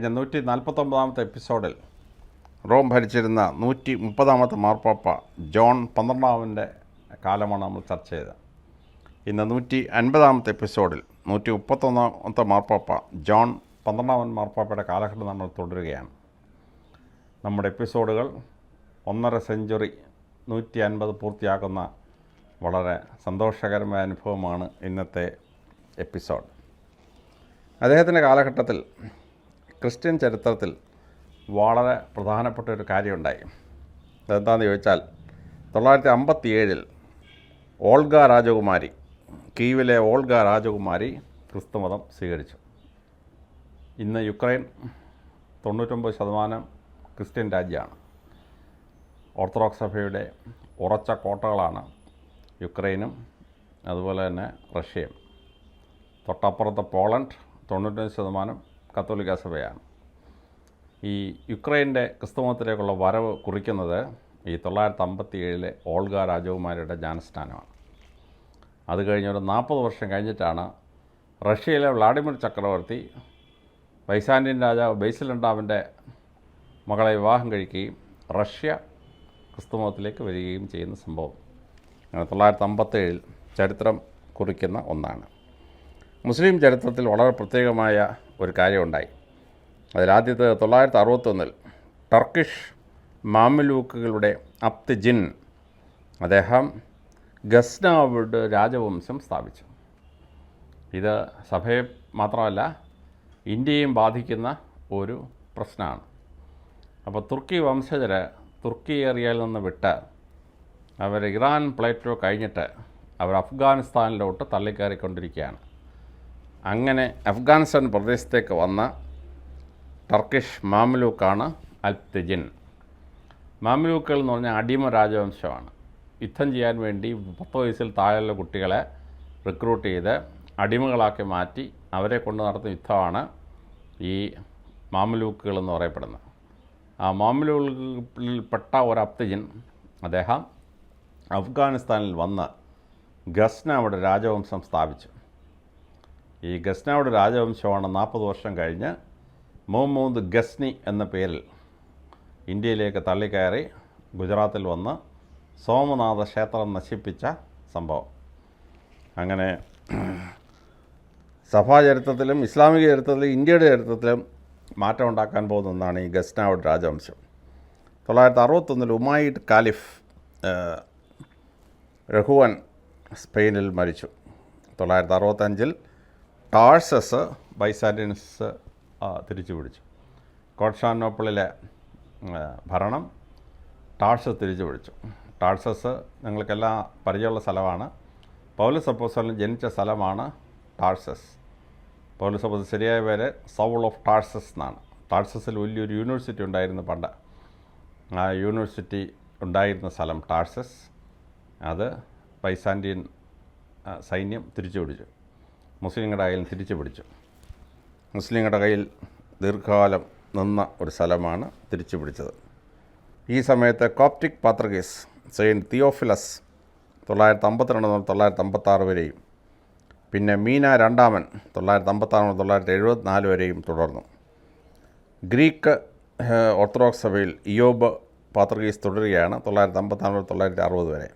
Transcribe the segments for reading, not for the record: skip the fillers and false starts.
കഴിഞ്ഞ 149 എപ്പിസോഡിൽ റോം ഭരിച്ചിരുന്ന 130 മാർപ്പാപ്പ ജോൺ 12 കാലമാണ് നമ്മൾ ചർച്ച ചെയ്തത്. ഇന്ന് 150 എപ്പിസോഡിൽ 131 മാർപ്പാപ്പ ജോൺ 12 മാർപ്പാപ്പയുടെ കാലഘട്ടം നമ്മൾ തുടരുകയാണ്. നമ്മുടെ എപ്പിസോഡുകൾ 1.5 സെഞ്ച്വറി 150 പൂർത്തിയാക്കുന്ന വളരെ സന്തോഷകരമായ അനുഭവമാണ് ഇന്നത്തെ എപ്പിസോഡ്. അദ്ദേഹത്തിൻ്റെ കാലഘട്ടത്തിൽ ക്രിസ്ത്യൻ ചരിത്രത്തിൽ വളരെ പ്രധാനപ്പെട്ട ഒരു കാര്യമുണ്ടായി. അതെന്താണെന്ന് ചോദിച്ചാൽ 957 ഓൾഗ രാജകുമാരി, കീവിലെ ഓൾഗ രാജകുമാരി ക്രിസ്തുമതം സ്വീകരിച്ചു. ഇന്ന് യുക്രൈൻ 99% ക്രിസ്ത്യൻ രാജ്യമാണ്. ഓർത്തഡോക്സ് സഭയുടെ ഉറച്ച കോട്ടകളാണ് യുക്രൈനും അതുപോലെ തന്നെ റഷ്യയും. തൊട്ടപ്പുറത്ത് പോളണ്ട് 95% കത്തോലിക്ക സഭയാണ്. ഈ യുക്രൈൻ്റെ ക്രിസ്തുമതത്തിലേക്കുള്ള വരവ് കുറിക്കുന്നത് ഈ 957 ഓൾഗ രാജകുമാരിയുടെ ജ്ഞാനസ്നാനമാണ്. അത് കഴിഞ്ഞൊരു 40 വർഷം കഴിഞ്ഞിട്ടാണ് റഷ്യയിലെ വ്ളാഡിമിർ ചക്രവർത്തി ബൈസാൻഡിയൻ രാജാവ് ബേസിൽ രണ്ടാമൻ്റെ മകളെ വിവാഹം കഴിക്കുകയും റഷ്യ ക്രിസ്തുമതത്തിലേക്ക് വരികയും ചെയ്യുന്ന സംഭവം 957 ചരിത്രം കുറിക്കുന്ന ഒന്നാണ്. മുസ്ലിം ചരിത്രത്തിൽ വളരെ പ്രത്യേകമായ ഒരു കാര്യമുണ്ടായി. അതിലാദ്യത്തെ 961 ടർക്കിഷ് മാമലൂക്കുകളുടെ അബ്ദ് ജിൻ അദ്ദേഹം ഗസ്നാവിഡ് രാജവംശം സ്ഥാപിച്ചു. ഇത് സഭയെ മാത്രമല്ല ഇന്ത്യയും ബാധിക്കുന്ന ഒരു പ്രശ്നമാണ്. അപ്പോൾ തുർക്കി വംശജർ തുർക്കി ഏരിയയിൽ നിന്ന് വിട്ട് അവർ ഇറാൻ പ്ലേറ്റോ കഴിഞ്ഞിട്ട് അവർ അഫ്ഗാനിസ്ഥാനിലോട്ട് തള്ളിക്കയറിക്കൊണ്ടിരിക്കുകയാണ്. അങ്ങനെ അഫ്ഗാനിസ്ഥാൻ പ്രദേശത്തേക്ക് വന്ന ടർക്കിഷ് മാമലൂക്കാണ് അബ്ദ് ജിൻ. മാമലൂക്കുകൾ എന്ന് പറഞ്ഞാൽ അടിമ രാജവംശമാണ്. യുദ്ധം ചെയ്യാൻ വേണ്ടി 10 വയസ്സിൽ താഴെയുള്ള കുട്ടികളെ റിക്രൂട്ട് ചെയ്ത് അടിമകളാക്കി മാറ്റി അവരെ കൊണ്ട് നടത്തുന്ന യുദ്ധമാണ് ഈ മാമലൂക്കുകൾ എന്ന് പറയപ്പെടുന്നത്. ആ മാമലൂക്കിൽപ്പെട്ട ഒരു അബ്ദ് ജിൻ അദ്ദേഹം അഫ്ഗാനിസ്ഥാനിൽ വന്ന് ഗസ്നാവിടെ രാജവംശം സ്ഥാപിച്ചു. ഈ ഗസ്നാവിടെ രാജവംശമാണ് 40 വർഷം കഴിഞ്ഞ് മുഹമ്മദ് ഗസ്നി എന്ന പേരിൽ ഇന്ത്യയിലേക്ക് തള്ളിക്കയറി ഗുജറാത്തിൽ വന്ന് സോമനാഥ ക്ഷേത്രം നശിപ്പിച്ച സംഭവം. അങ്ങനെ സഭാചരിത്രത്തിലും ഇസ്ലാമിക ചരിത്രത്തിലും ഇന്ത്യയുടെ ചരിത്രത്തിലും മാറ്റം ഉണ്ടാക്കാൻ പോകുന്ന ഒന്നാണ് ഈ ഗസ്നാവിഡ് രാജവംശം. 961 ഉമായിഡ് കാലിഫ് രഘുവൻ സ്പെയിനിൽ മരിച്ചു. 965 ടാഴ്സസ് ബൈസാൻഡിയൻസ് തിരിച്ചു പിടിച്ചു. കോൺസ്റ്റാന്റിനോപ്പിളിലെ ഭരണം ടാഴ്സസ് തിരിച്ചു പിടിച്ചു. ടാഴ്സസ് നിങ്ങൾക്കെല്ലാം പരിചയമുള്ള സ്ഥലമാണ്. പൗലോസ് അപ്പോസ്തലൻ ജനിച്ച സ്ഥലമാണ് ടാഴ്സസ്. പൗലോസ് അപ്പോസ്തലൻ ശരിയായ പേര് സൗൾ ഓഫ് ടാഴ്സസ് എന്നാണ്. ടാഴ്സസിൽ വലിയൊരു യൂണിവേഴ്സിറ്റി ഉണ്ടായിരുന്നു പണ്ട്. ആ യൂണിവേഴ്സിറ്റി ഉണ്ടായിരുന്ന സ്ഥലം ടാഴ്സസ്. അത് ബൈസാൻഡിയൻ സൈന്യം തിരിച്ചു പിടിച്ചു. മുസ്ലിങ്ങളുടെ കയ്യിൽ തിരിച്ചു പിടിച്ചു. മുസ്ലിങ്ങളുടെ കയ്യിൽ ദീർഘകാലം നിന്ന ഒരു സ്ഥലമാണ് തിരിച്ചു പിടിച്ചത്. ഈ സമയത്ത് കോപ്റ്റിക് പാത്രികീസ് സെയിൻറ്റ് തിയോഫിലസ് 952 മുതൽ 956 വരെയും പിന്നെ മീന രണ്ടാമൻ 956 മുതൽ 974 വരെയും തുടർന്നു. ഗ്രീക്ക് ഓർത്തഡോക്സ് സഭയിൽ ഇയോബ് പാത്രികീസ് തുടരുകയാണ് 954 മുതൽ 960 വരെ.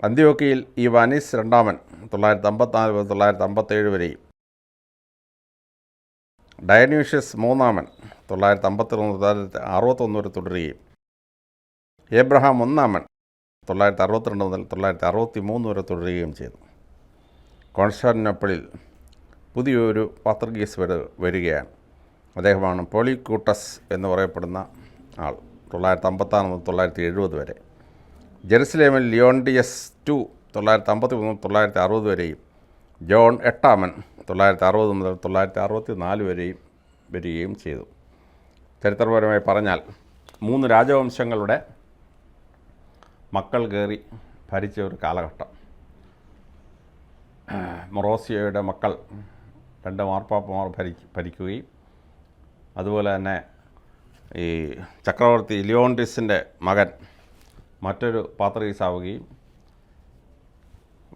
അന്ത്യോക്യയിൽ ഇവാനിസ് രണ്ടാമൻ 954 മുതൽ 957 വരെയും ഡയന്യൂഷ്യസ് മൂന്നാമൻ 951 മുതൽ 961 വരെ തുടരുകയും ഏബ്രഹാം ഒന്നാമൻ 962 മുതൽ 963 വരെ തുടരുകയും ചെയ്തു. കോൺസ്റ്റാന്റിനോപ്പിളിൽ പുതിയൊരു പാത്രികീസ് വരികയാണ്. അദ്ദേഹമാണ് പോളിക്യൂട്ടസ് എന്ന് പറയപ്പെടുന്ന ആൾ 956 മുതൽ 970 വരെ. ജെറുസലേമിൽ ലിയോണ്ടിയസ് 2 953 മുതൽ 960 വരെയും ജോൺ എട്ടാമൻ 960 മുതൽ 964 വരെയും വരികയും ചെയ്തു. ചരിത്രപരമായി പറഞ്ഞാൽ 3 രാജവംശങ്ങളുടെ മക്കൾ കയറി ഭരിച്ച ഒരു കാലഘട്ടം. മൊറോസിയോയുടെ മക്കൾ 2 മാർപ്പാപ്പമാർ ഭരിക്കുകയും അതുപോലെ തന്നെ ഈ ചക്രവർത്തി ലിയോണ്ടിസിൻ്റെ മകൻ മറ്റൊരു പാത്രികീസ് ആവുകയും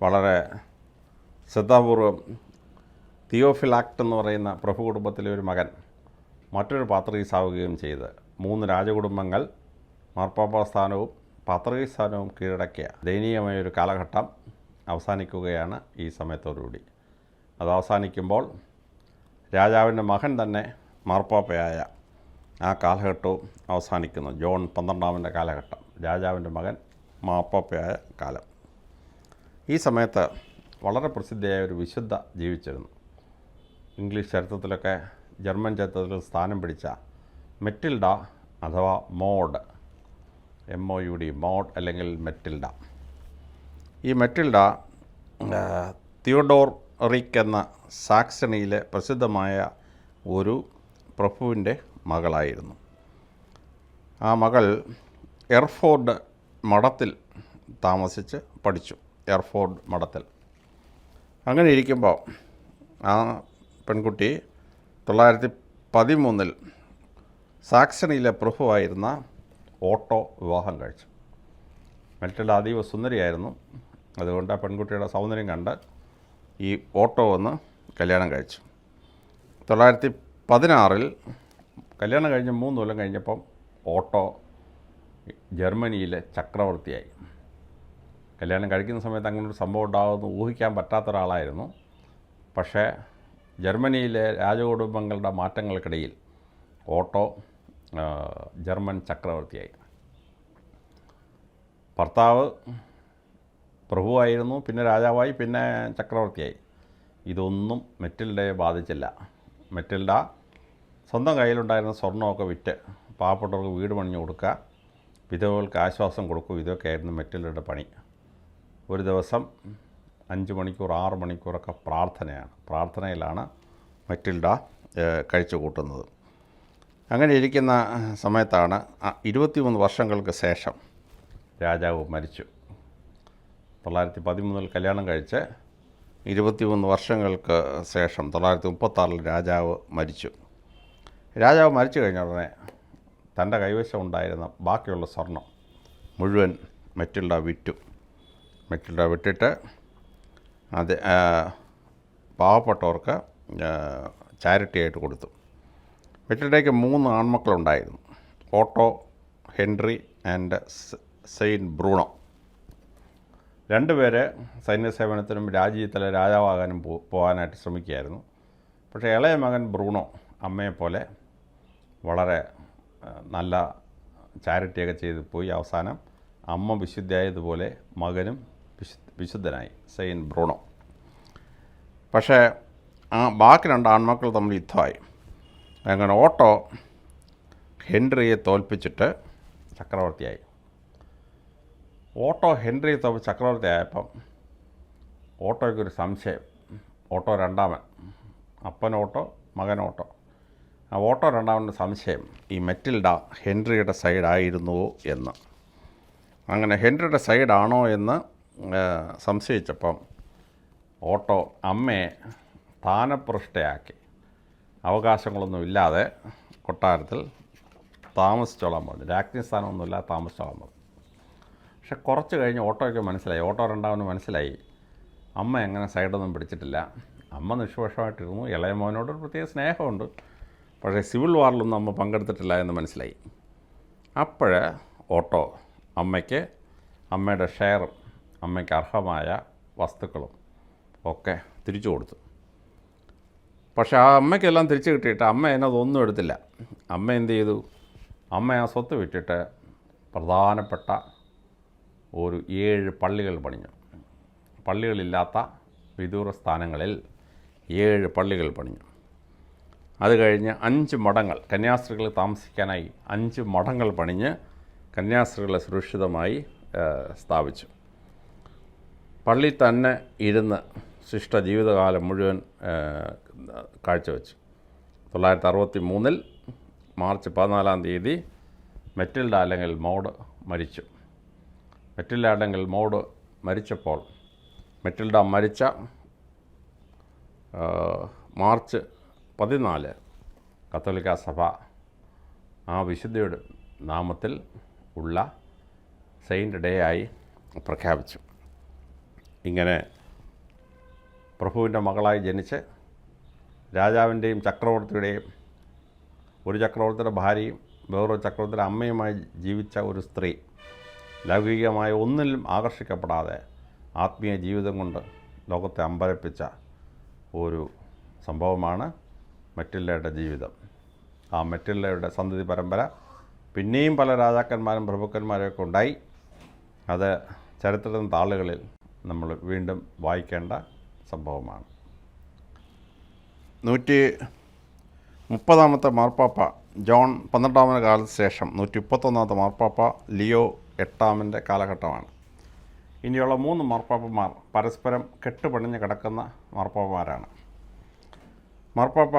വളരെ ശ്രദ്ധാപൂർവം തിയോഫിലാക്ട് എന്ന് പറയുന്ന പ്രഭു കുടുംബത്തിലെ ഒരു മകൻ മറ്റൊരു പാത്രീസാവുകയും ചെയ്ത് 3 രാജകുടുംബങ്ങൾ മാർപ്പാപ്പ സ്ഥാനവും പാത്രീസ് സ്ഥാനവും കീഴടക്കിയ ദയനീയമായൊരു കാലഘട്ടം അവസാനിക്കുകയാണ് ഈ സമയത്തോടുകൂടി. അത് അവസാനിക്കുമ്പോൾ രാജാവിൻ്റെ മകൻ തന്നെ മാർപ്പാപ്പയായ ആ കാലഘട്ടവും അവസാനിക്കുന്നു. ജോൺ 12 കാലഘട്ടം, രാജാവിൻ്റെ മകൻ മാർപ്പാപ്പയായ കാലം. ഈ സമയത്ത് വളരെ പ്രസിദ്ധിയായ ഒരു വിശുദ്ധ ജീവിച്ചിരുന്നു. ഇംഗ്ലീഷ് ചരിത്രത്തിലൊക്കെ ജർമ്മൻ ചരിത്രത്തിൽ സ്ഥാനം പിടിച്ച മെറ്റിൽഡ അഥവാ മോഡ്, MOUD, മോഡ് അല്ലെങ്കിൽ മെറ്റിൽഡ. ഈ മെറ്റിൽഡ തിയോഡോർ റിക് എന്ന സാക്സണിയിലെ പ്രസിദ്ധമായ ഒരു പ്രഭുവിൻ്റെ മകളായിരുന്നു. ആ മകൾ എർഫോർഡ് മഠത്തിൽ താമസിച്ച് പഠിച്ചു. എർഫോർഡ് മഠത്തിൽ. അങ്ങനെ ഇരിക്കുമ്പോൾ ആ പെൺകുട്ടി 913 സാക്സണിയിലെ പ്രഭുവായിരുന്ന ഓട്ടോ വിവാഹം കഴിച്ചു. മെറ്റിൽഡ അതീവ സുന്ദരിയായിരുന്നു. അതുകൊണ്ട് ആ പെൺകുട്ടിയുടെ സൗന്ദര്യം കണ്ട് ഈ ഓട്ടോ വന്ന് കല്യാണം കഴിച്ചു. 916 കല്യാണം കഴിഞ്ഞ് 3 കൊല്ലം കഴിഞ്ഞപ്പം ഓട്ടോ ജർമ്മനിയിലെ ചക്രവർത്തിയായി. കല്യാണം കഴിക്കുന്ന സമയത്ത് അങ്ങനൊരു സംഭവം ഉണ്ടാകുമെന്ന് ഊഹിക്കാൻ പറ്റാത്ത ഒരാളായിരുന്നു. പക്ഷേ ജർമ്മനിയിലെ രാജകുടുംബങ്ങളുടെ മാറ്റങ്ങൾക്കിടയിൽ ഓട്ടോ ജർമ്മൻ ചക്രവർത്തിയായി. ഭർത്താവ് പ്രഭുവായിരുന്നു, പിന്നെ രാജാവായി, പിന്നെ ചക്രവർത്തിയായി. ഇതൊന്നും മെറ്റിൽഡയെ ബാധിച്ചില്ല. മെറ്റിൽഡ സ്വന്തം കയ്യിലുണ്ടായിരുന്ന സ്വർണ്ണമൊക്കെ വിറ്റ് പാവപ്പെട്ടവർക്ക് വീട് പണിഞ്ഞു കൊടുക്കുക, വിധവകൾക്ക് ആശ്വാസം കൊടുക്കുക, ഇതൊക്കെ ആയിരുന്നു മെറ്റിൽഡയുടെ പണി. ഒരു ദിവസം 5 മണിക്കൂർ 6 മണിക്കൂറൊക്കെ പ്രാർത്ഥനയിലാണ് മെറ്റിൽഡ കഴിച്ചു കൂട്ടുന്നത്. അങ്ങനെ ഇരിക്കുന്ന സമയത്താണ് 23 വർഷങ്ങൾക്ക് ശേഷം രാജാവ് മരിച്ചു. 913 കല്യാണം കഴിച്ച് 23 വർഷങ്ങൾക്ക് ശേഷം 936 രാജാവ് മരിച്ചു. രാജാവ് മരിച്ചു കഴിഞ്ഞ ഉടനെ തൻ്റെ കൈവശം ഉണ്ടായിരുന്ന ബാക്കിയുള്ള സ്വർണം മുഴുവൻ മെറ്റിൽഡ വിറ്റു. മെറ്റിൽഡ വിട്ടിട്ട് അത് പാവപ്പെട്ടവർക്ക് ചാരിറ്റി ആയിട്ട് കൊടുത്തു. മെറ്റിൽഡയ്ക്ക് 3 ആൺമക്കളുണ്ടായിരുന്നു. Otto, Henry and Saint Bruno. 2 പേര് സൈന്യസേവനത്തിനും രാജ്യത്തിലെ രാജാവാകാനും പോകാനായിട്ട് ശ്രമിക്കുകയായിരുന്നു. പക്ഷേ ഇളയ മകൻ ബ്രൂണോ അമ്മയെപ്പോലെ വളരെ നല്ല ചാരിറ്റിയൊക്കെ ചെയ്ത് പോയി. അവസാനം അമ്മ വിശുദ്ധയായതുപോലെ മകനും വിശുദ്ധനായി, സെയിൻറ്റ് ബ്രൂണോ. പക്ഷേ ബാക്കി 2 ആൺമക്കൾ തമ്മിൽ യുദ്ധമായി. അങ്ങനെ ഓട്ടോ ഹെൻറിയെ തോൽപ്പിച്ചിട്ട് ചക്രവർത്തിയായി. ഓട്ടോ ഹെൻറിയെ തോൽപ്പിച്ച് ചക്രവർത്തിയായപ്പം ഓട്ടോയ്ക്കൊരു സംശയം. ഓട്ടോ രണ്ടാമൻ, അപ്പൻ ഓട്ടോ, മകൻ ഓട്ടോ. ആ ഓട്ടോ രണ്ടാമൻ്റെ സംശയം ഈ മെറ്റിൽഡ ഹെൻറിയുടെ സൈഡായിരുന്നുവോ എന്ന്. അങ്ങനെ ഹെൻറിയുടെ സൈഡാണോ എന്ന് സംശയിച്ചപ്പം ഓട്ടോ അമ്മയെ സ്ഥാനഭ്രഷ്ടയാക്കി. അവകാശങ്ങളൊന്നുമില്ലാതെ കൊട്ടാരത്തിൽ താമസിച്ചോളാൻ പറഞ്ഞു. രാജ്ഞി സ്ഥാനമൊന്നുമില്ലാതെ താമസിച്ചോളാൻ പറഞ്ഞു. പക്ഷെ കുറച്ച് കഴിഞ്ഞ് ഓട്ടോയ്ക്ക് മനസ്സിലായി, ഓട്ടോ രണ്ടാമന് മനസ്സിലായി അമ്മ എങ്ങനെ സൈഡൊന്നും പിടിച്ചിട്ടില്ല. അമ്മ നിഷ്പക്ഷമായിട്ടിരുന്നു. ഇളയ മോനോടൊരു പ്രത്യേക സ്നേഹമുണ്ട്, പക്ഷേ സിവിൽ വാറിലൊന്നും അമ്മ പങ്കെടുത്തിട്ടില്ല എന്ന് മനസ്സിലായി. അപ്പോഴ് ഓട്ടോ അമ്മയ്ക്ക് അമ്മയുടെ ഷെയറും അമ്മയ്ക്ക് അർഹമായ വസ്തുക്കളും ഒക്കെ തിരിച്ചു കൊടുത്തു. പക്ഷേ ആ അമ്മയ്ക്കെല്ലാം തിരിച്ചു കിട്ടിയിട്ട് അമ്മ അതിനതൊന്നും എടുത്തില്ല. അമ്മ എന്ത് ചെയ്തു? അമ്മ ആ സ്വത്ത് വിറ്റിട്ട് പ്രധാനപ്പെട്ട ഒരു 7 പള്ളികൾ പണിഞ്ഞു. പള്ളികളില്ലാത്ത വിദൂര സ്ഥാനങ്ങളിൽ 7 പള്ളികൾ പണിഞ്ഞു. അത് കഴിഞ്ഞ് 5 മഠങ്ങൾ, കന്യാസ്ത്രീകൾ താമസിക്കാനായി 5 മഠങ്ങൾ പണിഞ്ഞ് കന്യാസ്ത്രീകളെ സുരക്ഷിതമായി സ്ഥാപിച്ചു. പള്ളി തന്നെ ഇരുന്ന് ശിഷ്ട ജീവിതകാലം മുഴുവൻ കാഴ്ചവെച്ചു. 963 മാർച്ച് 14 മെറ്റിൽഡ അല്ലെങ്കിൽ മോഡ് മരിച്ചു. മെറ്റിൽഡ അല്ലെങ്കിൽ മോഡ് മരിച്ചപ്പോൾ മെറ്റിൽഡ മരിച്ച മാർച്ച് 14 കത്തോലിക്ക സഭ ആ വിശുദ്ധയുടെ നാമത്തിൽ ഉള്ള സെയിൻറ്റ് ഡേ ആയി പ്രഖ്യാപിച്ചു. ഇങ്ങനെ പ്രഭുവിൻ്റെ മകളായി ജനിച്ച് രാജാവിൻ്റെയും ചക്രവർത്തിയുടെയും ഒരു ചക്രവർത്തിയുടെ ഭാര്യയും വേറൊരു ചക്രവർത്തിയുടെ അമ്മയുമായി ജീവിച്ച ഒരു സ്ത്രീ ലൗകികമായ ഒന്നിലും ആകർഷിക്കപ്പെടാതെ ആത്മീയ ജീവിതം കൊണ്ട് ലോകത്തെ അമ്പരപ്പിച്ച ഒരു സംഭവമാണ് മെറ്റിൽഡയുടെ ജീവിതം. ആ മെറ്റിൽഡയുടെ സന്തതി പരമ്പര പിന്നെയും പല രാജാക്കന്മാരും പ്രഭുക്കന്മാരൊക്കെ ഉണ്ടായി. അത് ചരിത്രത്തിൻ്റെ താളുകളിൽ നമ്മൾ വീണ്ടും വായിക്കേണ്ട സംഭവമാണ്. 130 മാർപ്പാപ്പ ജോൺ 12 കാലത്തിന് ശേഷം 131 മാർപ്പാപ്പ ലിയോ 8 കാലഘട്ടമാണ്. ഇനിയുള്ള 3 മാർപ്പാപ്പമാർ പരസ്പരം കെട്ടുപണിഞ്ഞ് കിടക്കുന്ന മാർപ്പാപ്പമാരാണ്. മാർപ്പാപ്പ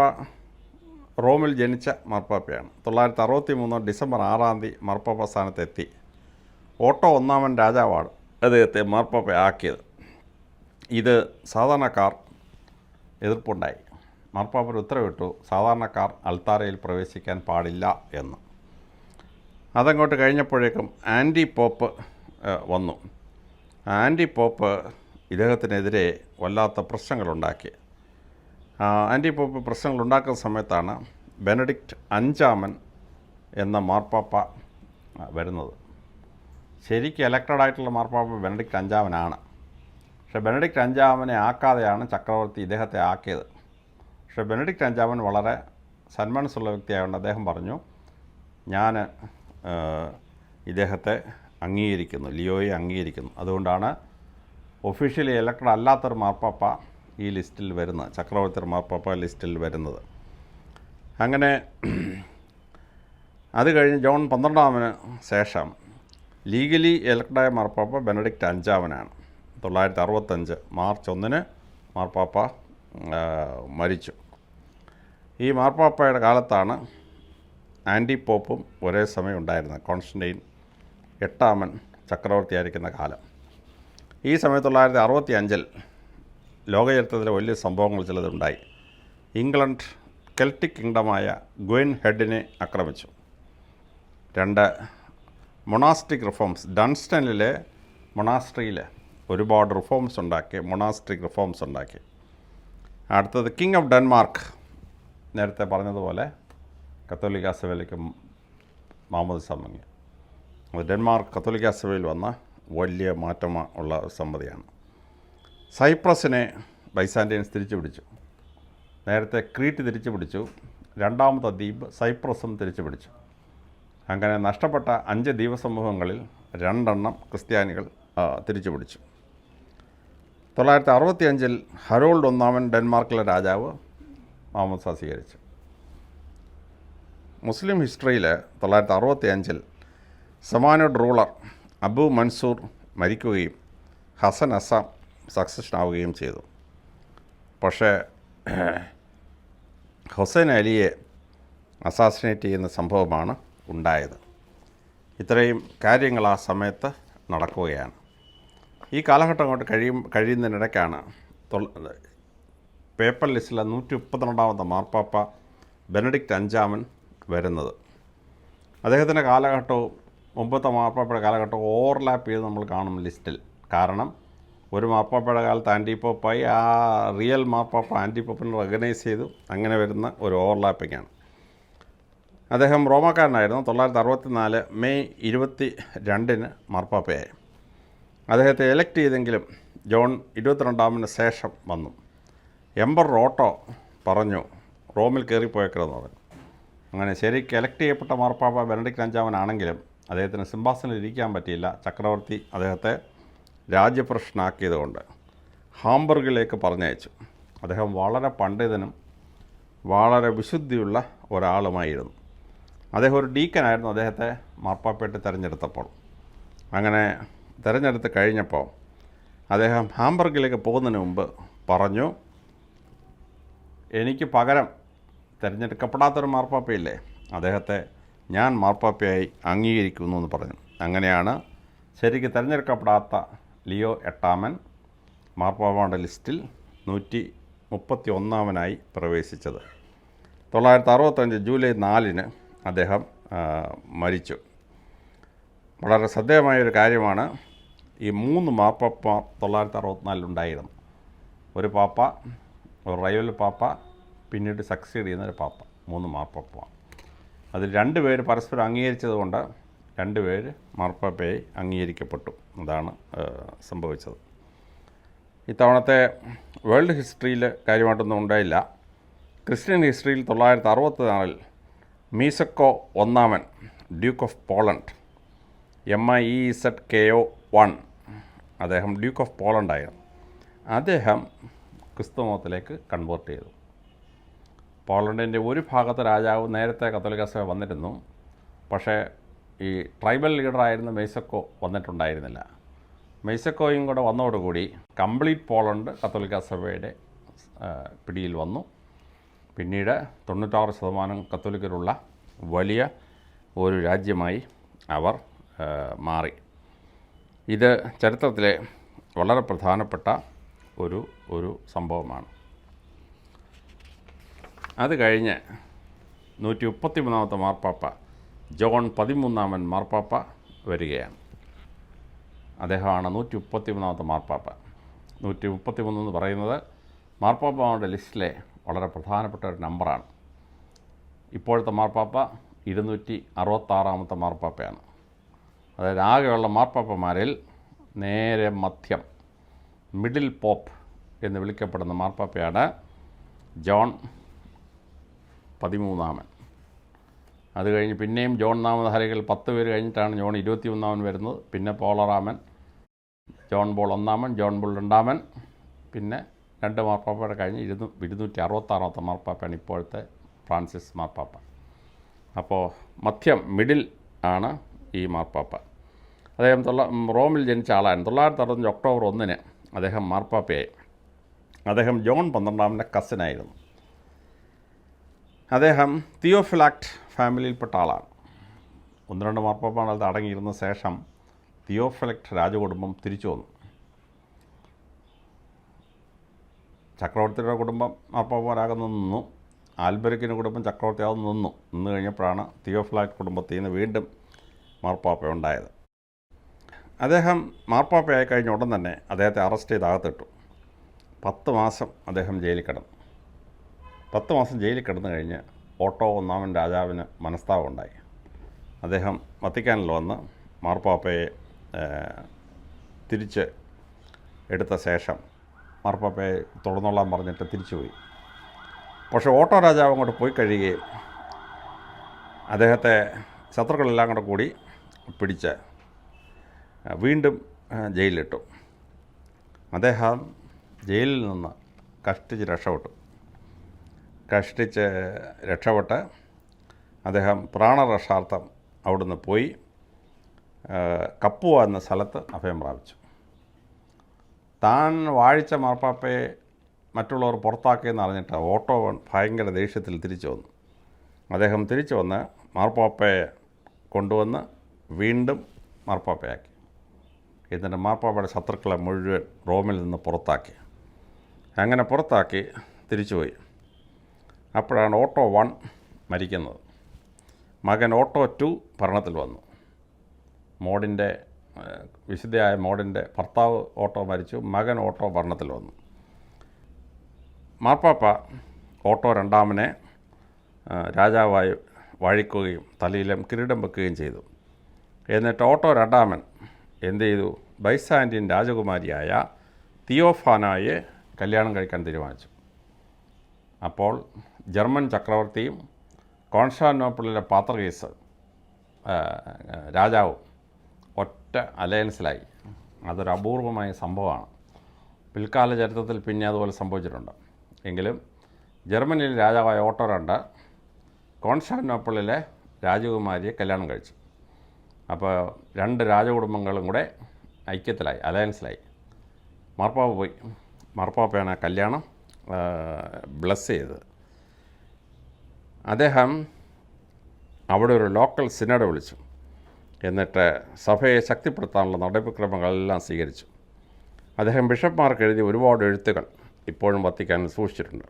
റോമിൽ ജനിച്ച മാർപ്പാപ്പയാണ്. 963 ഡിസംബർ 6 മാർപ്പാപ്പ സ്ഥാനത്തെത്തി. ഓട്ടോ 1 രാജാവാണ് അദ്ദേഹത്തെ മാർപ്പാപ്പ ആക്കിയത്. ഇത് സാധാരണക്കാർ എതിർപ്പുണ്ടായി. മാർപ്പാപ്പ ഉത്തരവിട്ടു സാധാരണക്കാർ അൾത്താരയിൽ പ്രവേശിക്കാൻ പാടില്ല എന്ന്. അതങ്ങോട്ട് കഴിഞ്ഞപ്പോഴേക്കും ആൻറ്റി പോപ്പ് വന്നു. ആൻറ്റി പോപ്പ് ഇദ്ദേഹത്തിനെതിരെ വല്ലാത്ത പ്രശ്നങ്ങളുണ്ടാക്കി. ആൻറ്റി പോപ്പ് പ്രശ്നങ്ങളുണ്ടാക്കുന്ന സമയത്താണ് ബെനഡിക്റ്റ് 5 എന്ന മാർപ്പാപ്പ വരുന്നത്. ശരിക്കും എലക്റ്റഡായിട്ടുള്ള മാർപ്പാപ്പ ബെനഡിക്റ്റ് 5 പക്ഷേ ബെനഡിക്റ്റ് 5 ആക്കാതെയാണ് ചക്രവർത്തി ഇദ്ദേഹത്തെ ആക്കിയത്. പക്ഷേ ബെനഡിക്റ്റ് 5 വളരെ സന്മനസ്സുള്ള വ്യക്തിയായതുകൊണ്ട് അദ്ദേഹം പറഞ്ഞു, ഞാൻ ഇദ്ദേഹത്തെ അംഗീകരിക്കുന്നു, ലിയോയെ അംഗീകരിക്കുന്നു. അതുകൊണ്ടാണ് ഒഫീഷ്യലി എലക്റ്റഡ് അല്ലാത്തൊരു മാർപ്പാപ്പ ഈ ലിസ്റ്റിൽ വരുന്നത്, ചക്രവർത്തി മാർപ്പാപ്പ ലിസ്റ്റിൽ വരുന്നത്. അങ്ങനെ അത് കഴിഞ്ഞ് ജോൺ 12 ശേഷം ലീഗലി എലക്റ്റഡായ മാർപ്പാപ്പ ബെനഡിക്റ്റ് 5 965 മാർച്ച് 1 മാർപ്പാപ്പ മരിച്ചു. ഈ മാർപ്പാപ്പയുടെ കാലത്താണ് ആൻറ്റി പോപ്പും ഒരേ സമയം ഉണ്ടായിരുന്നത്. കോൺസ്റ്റൻറ്റൈൻ 8 ചക്രവർത്തിയായിരിക്കുന്ന കാലം. ഈ സമയത്ത് 965 ലോകചരിത്രത്തിലെ വലിയ സംഭവങ്ങൾ ചിലതുണ്ടായി. ഇംഗ്ലണ്ട് കെൽറ്റിക് കിങ്ഡമായ ഗ്വെൻ ഹെഡിനെ ആക്രമിച്ചു. 2 മൊണാസ്ട്രിക് റിഫോംസ്, ഡൺസ്റ്റണിലെ മൊണാസ്ട്രിയിൽ ഒരുപാട് റിഫോംസ് ഉണ്ടാക്കി, മൊണാസ്ട്രിക് റിഫോംസ് ഉണ്ടാക്കി. അടുത്തത് കിങ് ഓഫ് ഡെൻമാർക്ക്, നേരത്തെ പറഞ്ഞതുപോലെ കത്തോലിക്ക സഭയിലേക്ക് മാമോദിസ വാങ്ങി. അത് ഡെൻമാർക്ക് കത്തോലിക്ക സഭയിൽ വന്ന വലിയ മാറ്റം ഉള്ള സംഗതിയാണ്. സൈപ്രസിനെ ബൈസാൻറ്റൈൻസ് തിരിച്ചു പിടിച്ചു. നേരത്തെ ക്രീറ്റ് തിരിച്ചു പിടിച്ചു, രണ്ടാമത്തെ ദ്വീപ് സൈപ്രസും തിരിച്ചു പിടിച്ചു. അങ്ങനെ നഷ്ടപ്പെട്ട 5 ദ്വീപസമൂഹങ്ങളിൽ 2 ക്രിസ്ത്യാനികൾ തിരിച്ചു പിടിച്ചു. 965 ഹരോൾഡ് 1 ഡെൻമാർക്കിലെ രാജാവ് മാമോദിസ സ്വീകരിച്ചു. മുസ്ലിം ഹിസ്റ്ററിയിൽ 965 സമാനോഡ് റൂളർ അബു മൻസൂർ മരിക്കുകയും ഹസൻ അസാം സക്സഷൻ ആവുകയും ചെയ്തു. പക്ഷേ ഹുസൈൻ അലിയെ അസാസിനേറ്റ് ചെയ്യുന്ന സംഭവമാണ് ഉണ്ടായത്. ഇത്രയും കാര്യങ്ങൾ ആ സമയത്ത് നടക്കുകയാണ്. ഈ കാലഘട്ടം അങ്ങോട്ട് കഴിയുന്നതിനിടയ്ക്കാണ് പേപ്പർ ലിസ്റ്റിലെ 132 മാർപ്പാപ്പ ബെനഡിക്റ്റ് 5 വരുന്നത്. അദ്ദേഹത്തിൻ്റെ കാലഘട്ടവും മുമ്പത്തെ മാർപ്പാപ്പയുടെ കാലഘട്ടവും ഓവർലാപ്പ് ചെയ്ത് നമ്മൾ കാണും ലിസ്റ്റിൽ. കാരണം ഒരു മാർപ്പാപ്പയുടെ കാലത്ത് ആൻറ്റി പോപ്പായി, ആ റിയൽ മാർപ്പാപ്പ ആൻറ്റി പോപ്പിനെ റെക്കഗ്നൈസ് ചെയ്തു. അങ്ങനെ വരുന്ന ഒരു ഓവർലാപ്പിങ്ങാണ്. അദ്ദേഹം റോമാക്കാരനായിരുന്നു. 964 മെയ് 22 മാർപ്പാപ്പയായി. അദ്ദേഹത്തെ എലക്ട് ചെയ്തെങ്കിലും ജോൺ 22 ശേഷം വന്നു. എംബർ ഓട്ടോ പറഞ്ഞു റോമിൽ കയറിപ്പോയേക്കരുതെന്ന് പറഞ്ഞു. അങ്ങനെ ശരിക്കും എലക്ട് ചെയ്യപ്പെട്ട മാർപ്പാപ്പ ബെനഡിക്റ്റ് 5 ആണെങ്കിലും അദ്ദേഹത്തിന് സിംഹാസനത്തിൽ ഇരിക്കാൻ പറ്റിയില്ല. ചക്രവർത്തി അദ്ദേഹത്തെ രാജ്യപ്രശ്നാക്കിയതുകൊണ്ട് ഹാംബർഗിലേക്ക് പറഞ്ഞയച്ചു. അദ്ദേഹം വളരെ പണ്ഡിതനും വളരെ വിശുദ്ധിയുള്ള ഒരാളുമായിരുന്നു. അദ്ദേഹം ഒരു ഡീക്കനായിരുന്നു. അദ്ദേഹത്തെ മാർപ്പാപ്പയായിട്ട് തിരഞ്ഞെടുത്തപ്പോൾ, അങ്ങനെ തിരഞ്ഞെടുത്ത് കഴിഞ്ഞപ്പോൾ അദ്ദേഹം ഹാംബർഗിലേക്ക് പോകുന്നതിന് മുമ്പ് പറഞ്ഞു, എനിക്ക് പകരം തിരഞ്ഞെടുക്കപ്പെടാത്തൊരു മാർപ്പാപ്പയില്ലേ, അദ്ദേഹത്തെ ഞാൻ മാർപ്പാപ്പയായി അംഗീകരിക്കുന്നു എന്ന് പറഞ്ഞു. അങ്ങനെയാണ് ശരിക്കും തിരഞ്ഞെടുക്കപ്പെടാത്ത ലിയോ 8 മാർപ്പാപ്പയുടെ ലിസ്റ്റിൽ 131 പ്രവേശിച്ചത്. 965 ജൂലൈ 4 അദ്ദേഹം മരിച്ചു. വളരെ ശ്രദ്ധേയമായൊരു കാര്യമാണ്, ഈ 3 മാർപ്പാപ്പ 964 ഉണ്ടായിരുന്നു. ഒരു പാപ്പ, ഒരു റൈവൽ പാപ്പ, പിന്നീട് സക്സീഡ് ചെയ്യുന്നൊരു പാപ്പ, 3 മാർപ്പാപ്പ. അതിൽ 2 പേര് പരസ്പരം അംഗീകരിച്ചതുകൊണ്ട് 2 പേര് മാർപ്പാപ്പയായി അംഗീകരിക്കപ്പെട്ടു. അതാണ് സംഭവിച്ചത്. ഇത്തവണത്തെ വേൾഡ് ഹിസ്റ്ററിയിൽ കാര്യമായിട്ടൊന്നും ഉണ്ടായില്ല. ക്രിസ്ത്യൻ ഹിസ്റ്ററിയിൽ 964 മീസക്കോ ഒന്നാമൻ ഡ്യൂക്ക് ഓഫ് പോളണ്ട്, MIEZKO1, അദ്ദേഹം ഡ്യൂക്ക് ഓഫ് പോളണ്ടായിരുന്നു. അദ്ദേഹം ക്രിസ്തുമതത്തിലേക്ക് കൺവേർട്ട് ചെയ്തു. പോളണ്ടിൻ്റെ ഒരു ഭാഗത്തെ രാജാവ് നേരത്തെ കത്തോലിക്ക സഭ വന്നിരുന്നു. പക്ഷേ ഈ ട്രൈബൽ ലീഡറായിരുന്ന മെയ്സക്കോ വന്നിട്ടുണ്ടായിരുന്നില്ല. മെയ്സക്കോയും കൂടെ വന്നതോടുകൂടി കംപ്ലീറ്റ് പോളണ്ട് കത്തോലിക്ക സഭയുടെ പിടിയിൽ വന്നു. പിന്നീട് 96% കത്തോലിക്കരുള്ള വലിയ ഒരു രാജ്യമായി അവർ മാറി. ഇത് ചരിത്രത്തിലെ വളരെ പ്രധാനപ്പെട്ട ഒരു സംഭവമാണ്. അത് കഴിഞ്ഞ് 133 മാർപ്പാപ്പ ജോൺ 13 മാർപ്പാപ്പ വരികയാണ്. അദ്ദേഹമാണ് 133 മാർപ്പാപ്പ. 133 എന്ന് പറയുന്നത് മാർപ്പാപ്പയുടെ ലിസ്റ്റിലെ വളരെ പ്രധാനപ്പെട്ട ഒരു നമ്പറാണ്. ഇപ്പോഴത്തെ മാർപ്പാപ്പ 266 മാർപ്പാപ്പയാണ്. അതായത് ആകെയുള്ള മാർപ്പാപ്പമാരിൽ നേരെ മധ്യം, മിഡിൽ പോപ്പ് എന്ന് വിളിക്കപ്പെടുന്ന മാർപ്പാപ്പയാണ് ജോൺ 13. അത് കഴിഞ്ഞ് പിന്നെയും ജോൺ നാമധാരികൾ 10 പേര് കഴിഞ്ഞിട്ടാണ് ജോൺ 21 വരുന്നത്. പിന്നെ പോളറാമൻ, ജോൺ ബോൾ 1, ജോൺ ബോൾ 2, പിന്നെ 2 മാർപ്പാപ്പയുടെ കഴിഞ്ഞ് 266 മാർപ്പാപ്പയാണ് ഇപ്പോഴത്തെ ഫ്രാൻസിസ് മാർപ്പാപ്പ. അപ്പോൾ മധ്യം, മിഡിൽ ആണ് ഈ മാർപ്പാപ്പ. അദ്ദേഹം റോമിൽ ജനിച്ച ആളായിരുന്നു. 965 ഒക്ടോബർ 1 അദ്ദേഹം മാർപ്പാപ്പയായി. അദ്ദേഹം ജോൺ 12 കസിനായിരുന്നു. അദ്ദേഹം തിയോഫിലാക്ട് ഫാമിലിയിൽപ്പെട്ട ആളാണ്. 1-2 മാർപ്പാപ്പമാണത് അടങ്ങിയിരുന്ന ശേഷം തിയോഫിലാക്ട് രാജകുടുംബം തിരിച്ചു വന്നു. ചക്രവർത്തിയുടെ കുടുംബം മാർപ്പാപ്പമാരാകുന്ന നിന്നു. ആൽബെറിക്കിൻ്റെ കുടുംബം ചക്രവർത്തിയാകുന്ന നിന്ന് കഴിഞ്ഞപ്പോഴാണ് തിയോഫിലാക്ട് കുടുംബത്തിൽ നിന്ന് വീണ്ടും മാർപ്പാപ്പ ഉണ്ടായത്. അദ്ദേഹം മാർപ്പാപ്പയായി കഴിഞ്ഞ ഉടൻ തന്നെ അദ്ദേഹത്തെ അറസ്റ്റ് ചെയ്ത് അകത്തിട്ടു. 10 മാസം അദ്ദേഹം ജയിലിൽ കിടന്നു. 10 മാസം ജയിലിൽ കിടന്നു കഴിഞ്ഞ് ഓട്ടോ 1 രാജാവിന് മനസ്താപമുണ്ടായി. അദ്ദേഹം വത്തിക്കാനിൽ വന്ന് മാർപ്പാപ്പയെ തിരിച്ച് എടുത്ത ശേഷം മാർപ്പാപ്പയെ തുടർന്നോളാൻ പറഞ്ഞിട്ട് തിരിച്ചുപോയി. പക്ഷേ ഓട്ടോ രാജാവ് അങ്ങോട്ട് പോയി കഴിയുകയും അദ്ദേഹത്തെ ശത്രുക്കളെല്ലാം കൂടെ കൂടി പിടിച്ച് വീണ്ടും ജയിലിലിട്ടു. അദ്ദേഹം ജയിലിൽ നിന്ന് കഷ്ടിച്ച് രക്ഷപ്പെട്ട് അദ്ദേഹം പ്രാണരക്ഷാർത്ഥം അവിടുന്ന് പോയി കപ്പുവ എന്ന സ്ഥലത്ത് അഭയം പ്രാപിച്ചു. താൻ വാഴിച്ച മാർപ്പാപ്പയെ മറ്റുള്ളവർ പുറത്താക്കിയെന്ന് അറിഞ്ഞിട്ട് ഓട്ടോ ഭയങ്കര ദേഷ്യത്തിൽ തിരിച്ചു വന്നു. അദ്ദേഹം തിരിച്ചു വന്ന് മാർപ്പാപ്പയെ കൊണ്ടുവന്ന് വീണ്ടും മാർപ്പാപ്പയാക്കി. എന്നിട്ട് മാർപ്പാപ്പയുടെ ശത്രുക്കളെ മുഴുവൻ റോമിൽ നിന്ന് പുറത്താക്കി. അങ്ങനെ പുറത്താക്കി തിരിച്ചുപോയി. അപ്പോഴാണ് ഓട്ടോ 1 മരിക്കുന്നത്. മകൻ ഓട്ടോ 2 ഭരണത്തിൽ വന്നു. വിശുദ്ധയായ മോഡിൻ്റെ ഭർത്താവ് ഓട്ടോ മരിച്ചു. മകൻ ഓട്ടോ ഭരണത്തിൽ വന്നു. മാർപ്പാപ്പ ഓട്ടോ 2 രാജാവായി വാഴിക്കുകയും തലയിലും കിരീടം വെക്കുകയും ചെയ്തു. എന്നിട്ട് ഓട്ടോ 2 എന്ത് ചെയ്തു? ബൈസാൻറ്റിൻ രാജകുമാരിയായ തിയോഫാനായെ കല്യാണം കഴിക്കാൻ തീരുമാനിച്ചു. അപ്പോൾ ജർമ്മൻ ചക്രവർത്തിയും കോൺസ്റ്റാന്റിനോപ്പിളിലെ പാത്രീസ് രാജാവും ഒറ്റ അലയൻസിലായി. അതൊരു അപൂർവമായ സംഭവമാണ്. പിൽക്കാല ചരിത്രത്തിൽ പിന്നെ അതുപോലെ സംഭവിച്ചിട്ടുണ്ട്. എങ്കിലും ജർമ്മനിയിൽ രാജാവായ ഓട്ടോ 2 കോൺസ്റ്റാന്റിനോപ്പിളിലെ രാജകുമാരിയെ കല്യാണം കഴിച്ചു. അപ്പോൾ 2 രാജകുടുംബങ്ങളും കൂടെ ഐക്യത്തിലായി, അലയൻസിലായി. മാർപ്പാപ്പ പോയി. മാർപ്പാപ്പയാണ് ആ കല്യാണം ബ്ലസ് ചെയ്തത്. അദ്ദേഹം അവിടെ ഒരു ലോക്കൽ സിനഡ് വിളിച്ചു. എന്നിട്ട് സഭയെ ശക്തിപ്പെടുത്താനുള്ള നടപടിക്രമങ്ങളെല്ലാം സ്വീകരിച്ചു. അദ്ദേഹം ബിഷപ്പ്മാർക്ക് എഴുതിയ ഒരുപാട് എഴുത്തുകൾ ഇപ്പോഴും വത്തിക്കാനിൽ സൂക്ഷിച്ചിട്ടുണ്ട്.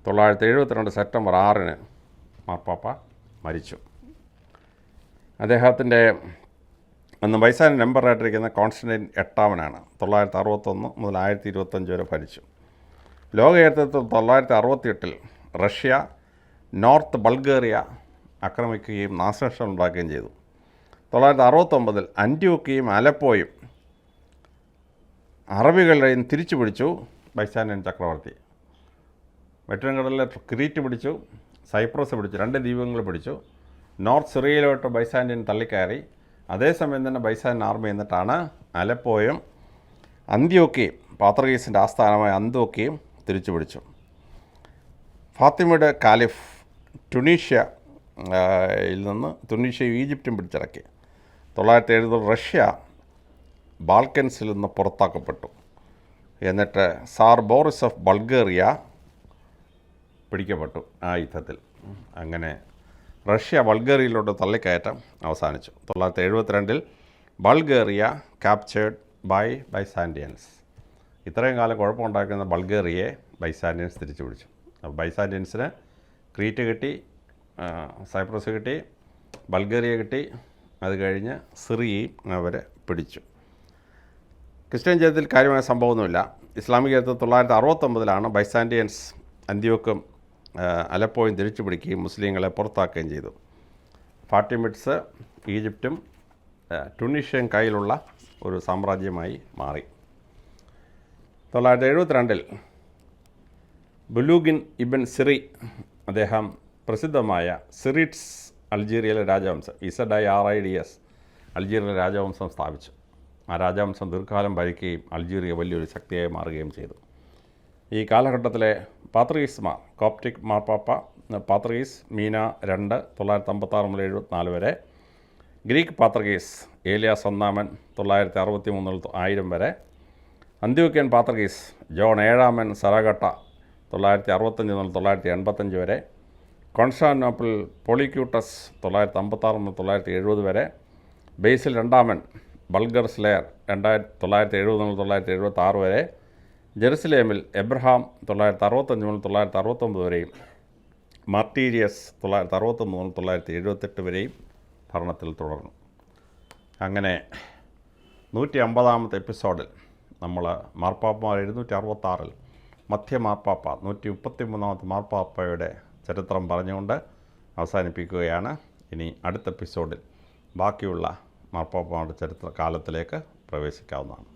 972 സെപ്റ്റംബർ 6 മാർപ്പാപ്പ മരിച്ചു. അദ്ദേഹത്തിൻ്റെ അന്ന് ബൈസാൻറ്റിൻ എംപറായിട്ടിരിക്കുന്ന കോൺസ്റ്റന്റൈൻ 8 961 മുതൽ 1025 വരെ ഭരിച്ചു. ലോക ചരിത്രത്തിൽ 968 റഷ്യ, നോർത്ത് ബൾഗേറിയ ആക്രമിക്കുകയും നാശനഷ്ടം ഉണ്ടാക്കുകയും ചെയ്തു. 969 അന്ത്യോക്യയും അലപ്പോയും അറബികളുടെയും തിരിച്ചു പിടിച്ചു ബൈസാന്റിയൻ ചക്രവർത്തി. വെറ്ററിൻകടലിലെ ക്രീറ്റ് പിടിച്ചു, സൈപ്രസ് പിടിച്ചു, 2 ദ്വീപങ്ങൾ പിടിച്ചു. നോർത്ത് സിറിയയിലോട്ട് ബൈസാന്റിയൻ തള്ളിക്കയറി. അതേസമയം തന്നെ ബൈസാന്റിയൻ ആർമി എന്നിട്ടാണ് അലപ്പോയും അന്ത്യോക്യയും പാത്രീസിൻ്റെ ആസ്ഥാനമായ അന്ത്യോക്യയും തിരിച്ചു പിടിച്ചു. ഫാത്തിമയുടെ കാലിഫ് ടുണീഷ്യയിൽ നിന്ന് തുനീഷ്യയും ഈജിപ്തും പിടിച്ചിറക്കി. 970 റഷ്യ ബാൾക്കൻസിൽ നിന്ന് പുറത്താക്കപ്പെട്ടു. എന്നിട്ട് സാർ ബോറിസ് ഓഫ് ബൾഗേറിയ പിടിക്കപ്പെട്ടു ആ യുദ്ധത്തിൽ. അങ്ങനെ റഷ്യ ബൾഗേറിയയിലോട്ട് തള്ളിക്കയറ്റം അവസാനിച്ചു. 972 ബൾഗേറിയ ക്യാപ്ചേർഡ് ബൈ ബൈസാന്റിയൻസ്. ഇത്രയും കാലം കുഴപ്പമുണ്ടാക്കുന്ന ബൾഗേറിയയെ ബൈസാന്റിയൻസ് തിരിച്ചു പിടിച്ചു. അപ്പോൾ ബൈസാന്റിയൻസിന് ക്രീറ്റ് കിട്ടി, സൈപ്രസ് കിട്ടി, ബൾഗേറിയ കിട്ടി. അത് കഴിഞ്ഞ് സിറിയയും അവർ പിടിച്ചു. ക്രിസ്ത്യൻ ചരിത്രത്തിൽ കാര്യമായ സംഭവമൊന്നുമില്ല. ഇസ്ലാമിക ചരിത്രത്തിൽ 969 ബൈസാന്റിയൻസ് അന്ത്യോക്കും അലപ്പോയും തിരിച്ചു പിടിക്കുകയും മുസ്ലിങ്ങളെ പുറത്താക്കുകയും ചെയ്തു. ഫാറ്റിമിഡ്സ് ഈജിപ്തും ടുണീഷ്യയും കയ്യിലുള്ള ഒരു സാമ്രാജ്യമായി മാറി. 972 ബുലൂഗിൻ ഇബൻ സിറി, അദ്ദേഹം പ്രസിദ്ധമായ സിറിറ്റ്സ് അൾജീരിയയിലെ രാജവംശം, IZIRIDS അൾജീരിയയിലെ രാജവംശം സ്ഥാപിച്ചു. ആ രാജവംശം ദീർഘകാലം ഭരിക്കുകയും അൾജീരിയ വലിയൊരു ശക്തിയായി മാറുകയും ചെയ്തു. ഈ കാലഘട്ടത്തിലെ പാത്രീസ്മാർ, കോപ്റ്റിക് മാർപ്പാപ്പ പാത്രീസ് മീന 2 956 മുതൽ 74 വരെ, ഗ്രീക്ക് പാത്രീസ് ഏലിയാസ് ഒന്നാമൻ 963 മുതൽ 1000 വരെ, അന്ത്യോക്യൻ പാത്രീസ് ജോൺ 7 സരഗട്ട 965 മുതൽ 985 വരെ, കോൺസ്റ്റാന്റിനോപ്പിൾ പോളിക്യൂട്ടസ് 956 മുതൽ 970 വരെ, ബേസിൽ 2 ബൾഗർ സ്ലെയർ 970 മുതൽ 976 വരെ, ജെറുസലേമിൽ എബ്രഹാം 965 മുതൽ 969 വരെയും, മാർട്ടീരിയസ് 961 മുതൽ 978 വരെയും ഭരണത്തിൽ തുടർന്നു. അങ്ങനെ 150ാമത്തെ എപ്പിസോഡിൽ നമ്മൾ മാർപ്പാപ്പമാർ 766 മധ്യ മാർപ്പാപ്പ 133ാമത്തെ മാർപ്പാപ്പയുടെ ചരിത്രം പറഞ്ഞുകൊണ്ട് അവസാനിപ്പിക്കുകയാണ്. ഇനി അടുത്ത എപ്പിസോഡിൽ ബാക്കിയുള്ള മാർപ്പാപ്പമാരുടെ ചരിത്ര കാലത്തിലേക്ക് പ്രവേശിക്കാവുന്നതാണ്.